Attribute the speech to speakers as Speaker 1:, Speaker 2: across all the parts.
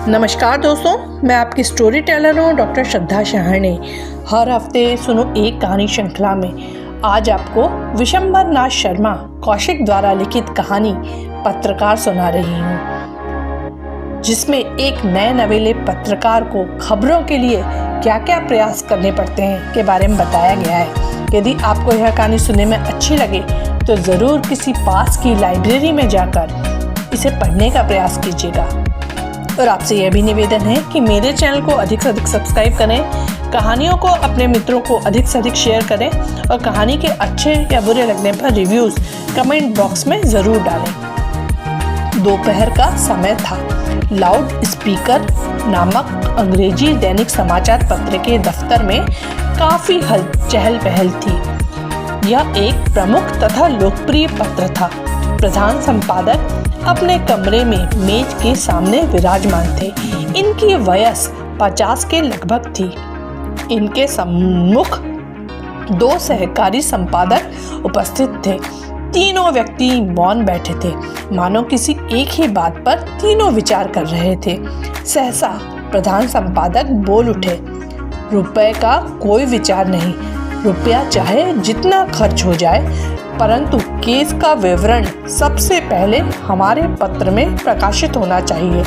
Speaker 1: नमस्कार दोस्तों, मैं आपकी स्टोरी टेलर हूँ डॉक्टर श्रद्धा शहाणे। हर हफ्ते सुनो एक कहानी श्रृंखला में आज आपको विशंबर नाथ शर्मा कौशिक द्वारा लिखित कहानी पत्रकार सुना रही हूँ, जिसमें एक नए नवेले पत्रकार को खबरों के लिए क्या क्या प्रयास करने पड़ते हैं के बारे में बताया गया है। यदि आपको यह कहानी सुनने में अच्छी लगे तो ज़रूर किसी पास की लाइब्रेरी में जाकर इसे पढ़ने का प्रयास कीजिएगा। और आपसे यह भी निवेदन है कि मेरे चैनल को अधिक से अधिक सब्सक्राइब करें, कहानियों को अपने मित्रों को अधिक से अधिक शेयर करें और कहानी के अच्छे या बुरे लगने पर रिव्यूज़ कमेंट बॉक्स में ज़रूर डालें। दोपहर का समय था। लाउड स्पीकर नामक अंग्रेजी दैनिक समाचार पत्र के दफ्तर में काफ़ी चहल पहल थी। यह एक प्रमुख तथा लोकप्रिय पत्र था। प्रधान संपादक अपने कमरे में मेज के सामने विराजमान थे। इनकी वयस 50 के लगभग थी। इनके सम्मुख 2 सहकारी संपादक उपस्थित थे। तीनों व्यक्ति मौन बैठे थे, मानो किसी एक ही बात पर तीनों विचार कर रहे थे। सहसा प्रधान संपादक बोल उठे, रुपए का कोई विचार नहीं। रुपया चाहे जितना खर्च हो जाए, परंतु केस का विवरण सबसे पहले हमारे पत्र में प्रकाशित होना चाहिए।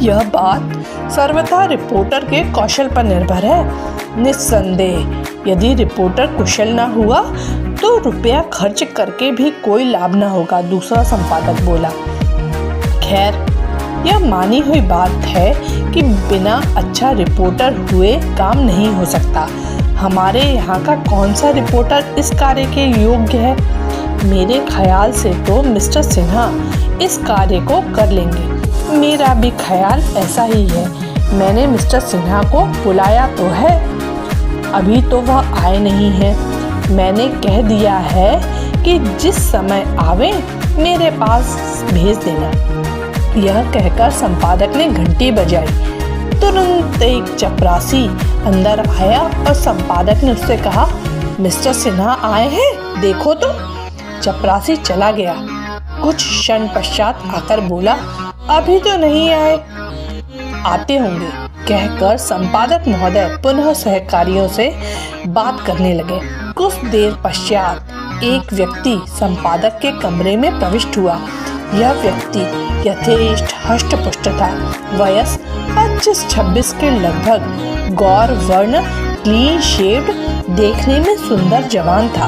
Speaker 1: यह बात सर्वथा रिपोर्टर के कौशल पर निर्भर है। निस्संदेह यदि रिपोर्टर कुशल न हुआ तो रुपया खर्च करके भी कोई लाभ न होगा, दूसरा संपादक बोला। खैर, यह मानी हुई बात है कि बिना अच्छा रिपोर्टर हुए काम नहीं हो सकता। हमारे यहाँ का कौन सा रिपोर्टर इस कार्य के योग्य है? मेरे ख्याल से तो मिस्टर सिन्हा इस कार्य को कर लेंगे। मेरा भी ख्याल ऐसा ही है। मैंने मिस्टर सिन्हा को बुलाया तो है, अभी तो वह आए नहीं है। मैंने कह दिया है कि जिस समय आवे मेरे पास भेज देना। यह कहकर संपादक ने घंटी बजाई। तुरंत एक चपरासी अंदर आया और संपादक ने उससे कहा, मिस्टर सिन्हा आए हैं, देखो तो। चपरासी चला गया। कुछ क्षण पश्चात आकर बोला, अभी तो नहीं आए, आते होंगे। कहकर संपादक महोदय पुनः सहकारियों से बात करने लगे। कुछ देर पश्चात एक व्यक्ति संपादक के कमरे में प्रविष्ट हुआ। यह व्यक्ति यथेष्ट हष्ट-पुष्ट था। वयस 25-26 के लगभग, गौर वर्ण, क्लीन शेव्ड, देखने में सुंदर जवान था।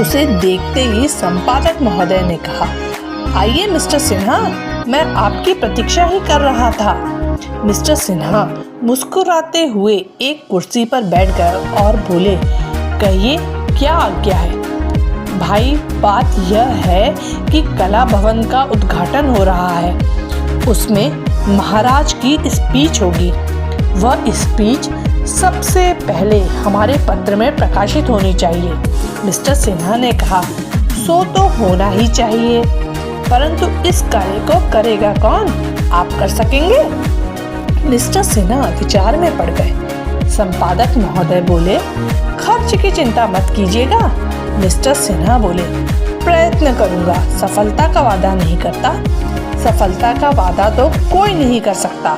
Speaker 1: उसे देखते ही संपादक महोदय ने कहा, आइए मिस्टर सिन्हा, मैं आपकी प्रतीक्षा ही कर रहा था। मिस्टर सिन्हा मुस्कुराते हुए एक कुर्सी पर बैठ गए और बोले, कहिए क्या आज्ञा है? भाई, बात यह है कि कला भवन का उद्घाटन हो रहा है। उसमें महाराज की स्पीच होगी। वह स्पीच सबसे पहले हमारे पत्र में प्रकाशित होनी चाहिए। मिस्टर सिन्हा ने कहा, सो तो होना ही चाहिए, परंतु इस कार्य को करेगा कौन? आप कर सकेंगे? मिस्टर सिन्हा विचार में पड़ गए। संपादक महोदय बोले, खर्च की चिंता मत कीजिएगा। मिस्टर सिन्हा बोले, प्रयत्न करूंगा, सफलता का वादा नहीं करता। सफलता का वादा तो कोई नहीं कर सकता,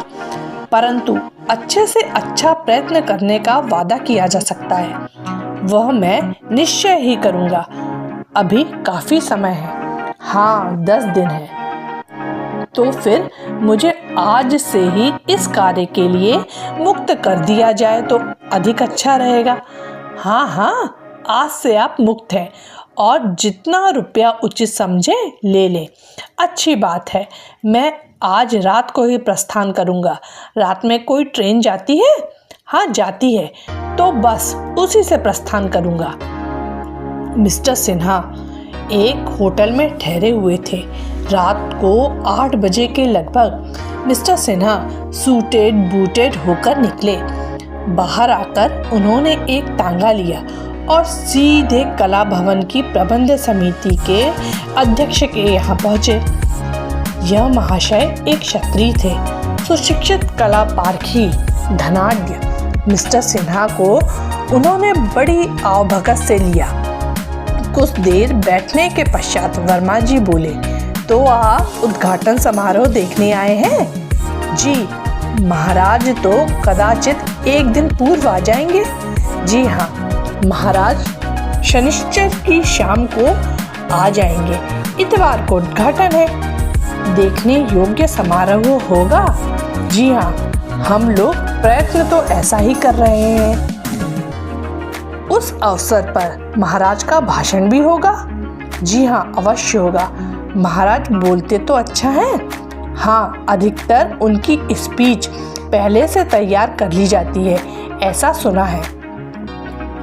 Speaker 1: परंतु अच्छे से अच्छा प्रयत्न करने का वादा किया जा सकता है। वह मैं निश्चय ही करूंगा। अभी काफी समय है। हाँ, 10 दिन है। तो फिर मुझे आज से ही इस कार्य के लिए मुक्त कर दिया जाए तो अधिक अच्छा रहेगा। हाँ, आज से आप मुक्त हैं और जितना रुपया उचित समझे ले लें। अच्छी बात है। मैं आज रात को ही प्रस्थान करूंगा। रात में कोई ट्रेन जाती है? हाँ, जाती है, तो बस उसी से प्रस्थान करूंगा। मिस्टर सिन्हा एक होटल में ठहरे हुए थे। रात को 8 बजे के लगभग मिस्टर सिन्हा सूटेड बूटेड होकर निकले। बाहर आकर उन्होंने एक तांगा लिया और सीधे कला भवन की प्रबंध समिति के अध्यक्ष के यहाँ पहुँचे। यह महाशय एक क्षत्रिय थे, सुशिक्षित, कला पारखी, धनाढ्य। मिस्टर सिन्हा को उन्होंने बड़ी आवभगत से लिया। कुछ देर बैठने के पश्चात वर्मा जी बोले, तो आप उद्घाटन समारोह देखने आए हैं? जी महाराज तो कदाचित एक दिन पूर्व आ जाएंगे। जी हाँ महाराज शनिश्चर की शाम को आ जाएंगे। इतवार को उद्घाटन है। देखने योग्य समारोह होगा। जी हाँ हम लोग प्रयत्न तो ऐसा ही कर रहे हैं। उस अवसर पर महाराज का भाषण भी होगा। जी हाँ अवश्य होगा। महाराज बोलते तो अच्छा है। हाँ अधिकतर उनकी स्पीच पहले से तैयार कर ली जाती है, ऐसा सुना है।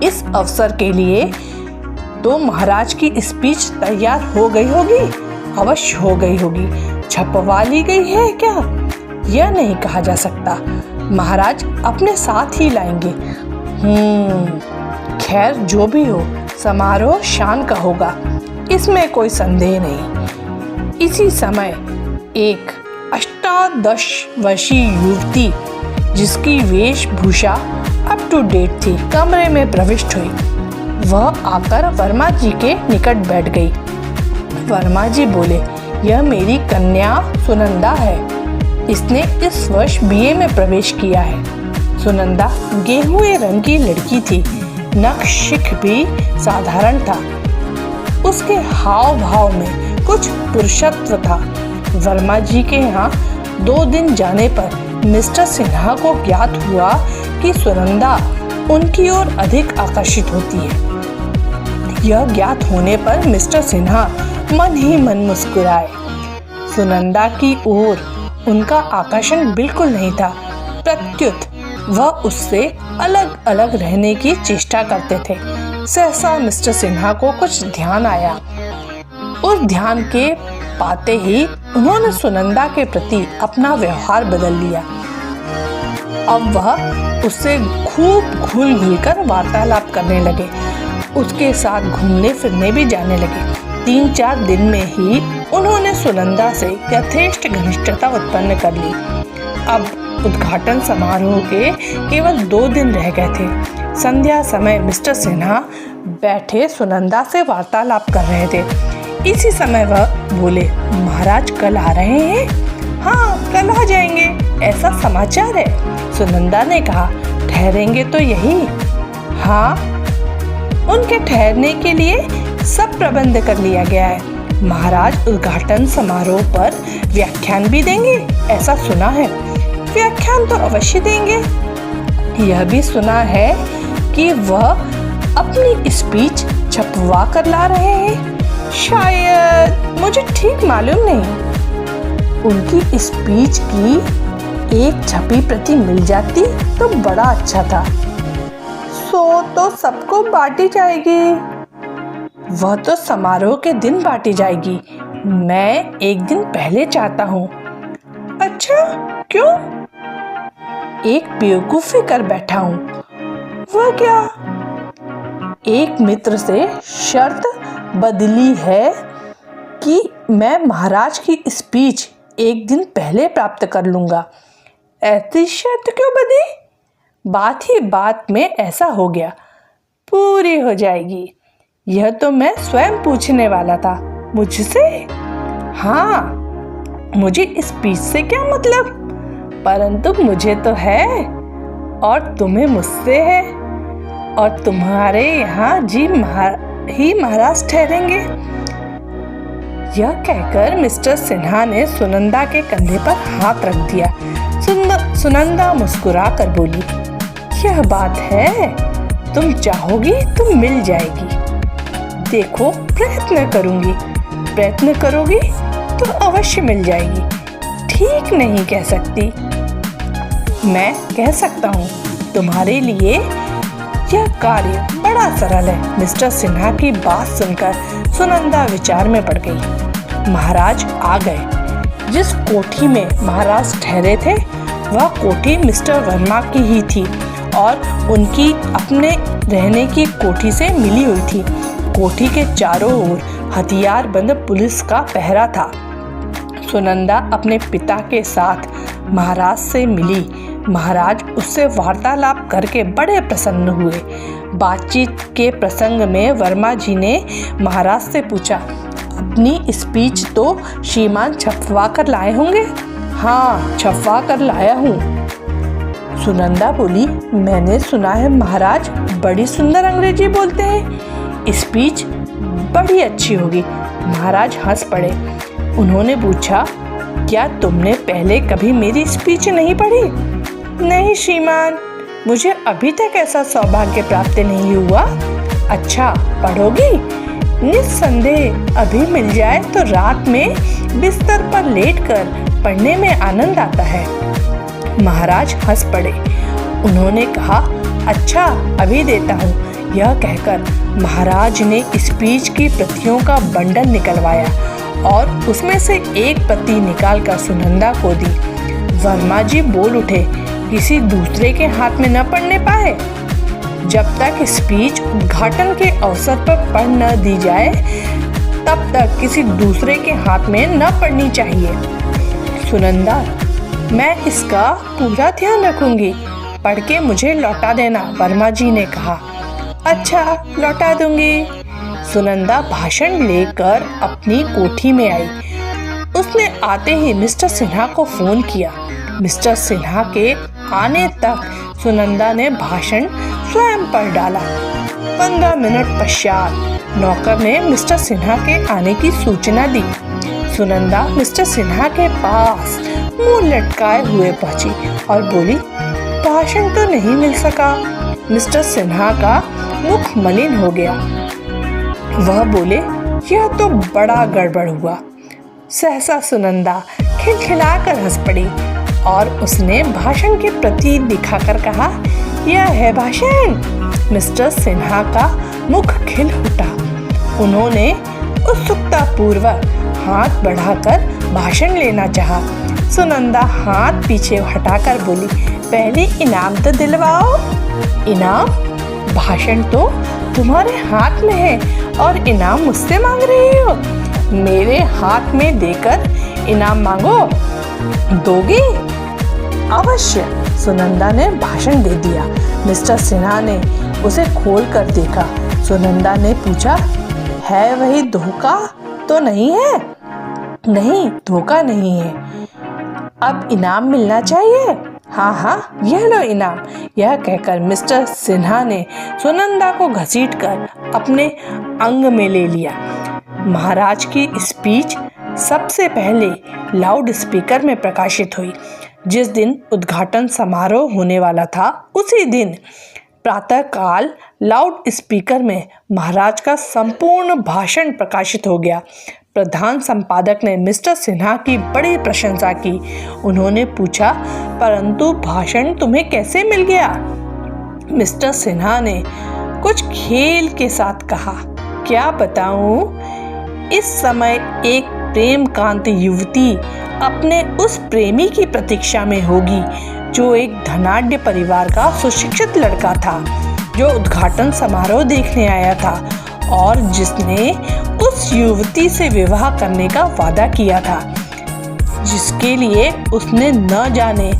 Speaker 1: इस अवसर के लिए तो महाराज की स्पीच तैयार हो गई होगी। अवश्य हो गई होगी। छपवा ली गई है क्या, यह नहीं कहा जा सकता। महाराज अपने साथ ही लाएंगे। खैर जो भी हो समारोह शान का होगा, इसमें कोई संदेह नहीं। इसी समय एक 18 वर्षीय युवती जिसकी वेशभूषा अप टू डेट थी कमरे में प्रविष्ट हुई। वह आकर वर्मा जी के निकट बैठ गई। वर्मा जी बोले, यह मेरी कन्या सुनंदा है। इसने इस वर्ष बीए में प्रवेश किया है। सुनंदा गेहुए रंग की लड़की थी। नख शिख भी साधारण था। उसके हाव भाव में कुछ पुरुषत्व था। वर्मा जी के यहाँ 2 दिन जाने पर मिस्टर सिन्हा को ज्ञात हुआ कि सुनंदा उनकी ओर अधिक आकर्षित होती है। यह ज्ञात होने पर मिस्टर सिन्हा मन ही मन मुस्कुराए। सुनंदा की ओर उनका आकर्षण बिल्कुल नहीं था। प्रत्युत वह उससे अलग अलग रहने की चेष्टा करते थे। सहसा मिस्टर सिन्हा को कुछ ध्यान आया। उस ध्यान के पाते ही उन्होंने सुनंदा के प्रति अपना व्यवहार बदल लिया। अब वह उससे खूब घुल घुल कर वार्तालाप करने लगे। उसके साथ घूमने फिरने भी जाने लगे। 3-4 दिन में ही उन्होंने सुनंदा से यथेष्ट घनिष्ठता उत्पन्न कर ली। अब उद्घाटन समारोह के केवल 2 दिन रह गए थे। संध्या समय मिस्टर सिन्हा बैठे सुनंदा से वार्तालाप कर रहे थे। इसी समय वह बोले, महाराज कल आ रहे हैं? हाँ कल आ जाएंगे, ऐसा समाचार है। सुनंदा ने कहा, ठहरेंगे तो यही? हाँ उनके ठहरने के लिए सब प्रबंध कर लिया गया है। महाराज उद्घाटन समारोह पर व्याख्यान भी देंगे, ऐसा सुना है। व्याख्यान तो अवश्य देंगे। यह भी सुना है कि वह अपनी स्पीच छपवा कर ला रहे हैं। शायद, मुझे ठीक मालूम नहीं। उनकी स्पीच की एक छपी प्रति मिल जाती तो बड़ा अच्छा था। सो तो सबको बांटी जाएगी। वह तो समारोह के दिन बांटी जाएगी। मैं एक दिन पहले चाहता हूँ। अच्छा क्यों? एक बेवकूफी कर बैठा हूँ। वह क्या? एक मित्र से शर्त बदली है कि मैं महाराज की स्पीच एक दिन पहले प्राप्त कर लूँगा। ऐसी शर्त क्यों बदी? बात ही बात में ऐसा हो गया। पूरी हो जाएगी। यह तो मैं स्वयं पूछने वाला था। मुझसे? हाँ मुझे स्पीच से क्या मतलब, परंतु मुझे तो है और तुम्हें मुझसे है। और तुम्हारे यहाँ जी ही महाराज ठहरेंगे। यह कहकर मिस्टर सिन्हा ने सुनंदा के कंधे पर हाथ रख दिया। सुनंदा मुस्कुरा कर बोली, यह बात है, तुम चाहोगी तो मिल जाएगी। देखो प्रयत्न करूंगी। प्रयत्न करोगी तो अवश्य मिल जाएगी। ठीक नहीं कह सकती। मैं कह सकता हूँ। तुम्हारे लिए यह कार्य बड़ा सरल है। मिस्टर सिन्हा की बात सुनकर सुनंदा विचार में पड़ गई। महाराज आ गए। जिस कोठी में महाराज ठहरे थे वह कोठी मिस्टर वर्मा की ही थी और उनकी अपने रहने की कोठी से मिली हुई थी। कोठी के चारों ओर हथियारबंद पुलिस का पहरा था। सुनंदा अपने पिता के साथ महाराज से मिली। महाराज उससे वार्तालाप करके बड़े प्रसन्न हुए। बातचीत के प्रसंग में वर्मा जी ने महाराज से पूछा, अपनी स्पीच तो श्रीमान छपवा कर लाए होंगे? हाँ, छपवा कर लाया हूँ। सुनंदा बोली, मैंने सुना है महाराज बड़ी सुंदर अंग्रेजी बोलते हैं, स्पीच बड़ी अच्छी होगी। महाराज हंस पड़े। उन्होंने पूछा, क्या तुमने पहले कभी मेरी स्पीच नहीं पढ़ी? नहीं श्रीमान, मुझे अभी तक ऐसा सौभाग्य प्राप्त नहीं हुआ। अच्छा, पढ़ोगी? निस्संदेह, अभी मिल जाए तो रात में बिस्तर पर लेटकर पढ़ने में आनंद आता है। महाराज हंस पड़े। उन्होंने कहा, अच्छा, अभी देता हूँ। यह कहकर महाराज ने स्पीच की प्रतियों का बंडल निकलवाया और उसमें से एक प्रति निकालकर सुनंदा को दी। वर्मा जी बोल उठे, किसी दूसरे के हाथ में न पढ़ने पाए। जब तक स्पीच उद्घाटन के अवसर पर पढ़ न दी जाए तब तक किसी दूसरे के हाथ में न पढ़नी चाहिए। सुनंदा, मैं इसका पूरा ध्यान रखूंगी, पढ़ के मुझे लौटा देना, वर्मा जी ने कहा। अच्छा, लौटा दूंगी। सुनंदा भाषण लेकर अपनी कोठी में आई। उसने आते ही मिस्टर सिन्हा को फोन किया। मिस्टर सिन्हा के आने तक सुनंदा ने भाषण स्वयं पढ़ डाला। 15 मिनट पश्चात नौकर ने मिस्टर सिन्हा के आने की सूचना दी। सुनंदा मिस्टर सिन्हा के पास मुंह लटकाए हुए पहुंची और बोली, भाषण तो नहीं मिल सका। मिस्टर सिन्हा का मुख मलिन हो गया। वह बोले, यह तो बड़ा गड़बड़ हुआ। सहसा सुनंदा खिलखिलाकर हंस पड़ी और उसने भाषण की प्रति दिखाकर कहा, यह है भाषण। मिस्टर सिन्हा का मुख खिल उठा। उन्होंने उत्सुकता पूर्वक हाथ बढ़ाकर भाषण लेना चाहा। सुनंदा हाथ पीछे हटाकर बोली, पहले इनाम तो दिलवाओ। इनाम? भाषण तो तुम्हारे हाथ में है और इनाम मुझसे मांग रही हो? मेरे हाथ में देकर इनाम मांगो, दोगी? अवश्य। सुनंदा ने भाषण दे दिया। मिस्टर सिन्हा ने उसे खोल कर देखा। सुनंदा ने पूछा, है वही धोखा तो नहीं है? नहीं, धोखा नहीं है। अब इनाम मिलना चाहिए। हाँ हाँ, यह लो इनाम। यह कहकर मिस्टर सिन्हा ने सुनंदा को घसीटकर अपने अंग में ले लिया। महाराज की स्पीच सबसे पहले लाउड स्पीकर में प्रकाशित हुई। जिस दिन उद्घाटन समारोह होने वाला था उसी दिन प्रातःकाल लाउड स्पीकर में महाराज का संपूर्ण भाषण प्रकाशित हो गया। प्रधान संपादक ने मिस्टर सिन्हा की बड़ी प्रशंसा की। उन्होंने पूछा, परंतु भाषण तुम्हें कैसे मिल गया? मिस्टर सिन्हा ने कुछ खेल के साथ कहा, क्या बताऊं? इस समय एक प्रेम कांत युवती अपने उस प्रेमी की प्रतीक्षा में होगी जो एक धनाढ्य परिवार का सुशिक्षित लड़का था, जो उद्घाटन समारोह देखने आया था और जिसने उस युवती से विवाह करने का वादा किया था, जिसके लिए उसने न जाने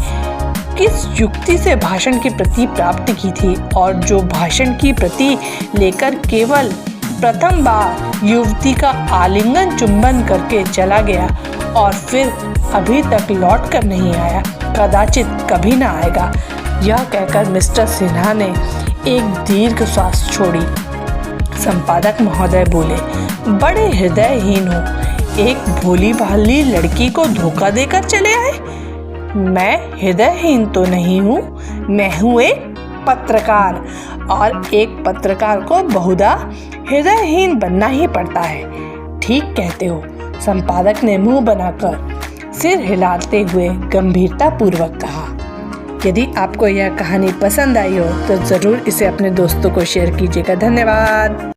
Speaker 1: किस युक्ति से भाषण की प्रति प्राप्त की थी और जो भाषण की प्रति लेकर केवल प्रथम बार युवती का आलिंगन चुंबन करके चला गया और फिर अभी तक लौट कर नहीं आया, कदाचित कभी ना आएगा। यह कहकर मिस्टर सिन्हा ने एक दीर्घ श्वास छोड़ी। संपादक महोदय बोले, बड़े हृदयहीन हो, एक भोली भाली लड़की को धोखा देकर चले आए। मैं हृदयहीन तो नहीं हूँ, मैं हूँ एक पत्रकार और एक पत्रकार को बहुधा हृदयहीन बनना ही पड़ता है। ठीक कहते हो, संपादक ने मुंह बनाकर सिर हिलाते हुए गंभीरता पूर्वक कहा। यदि आपको यह कहानी पसंद आई हो तो ज़रूर इसे अपने दोस्तों को शेयर कीजिएगा। धन्यवाद।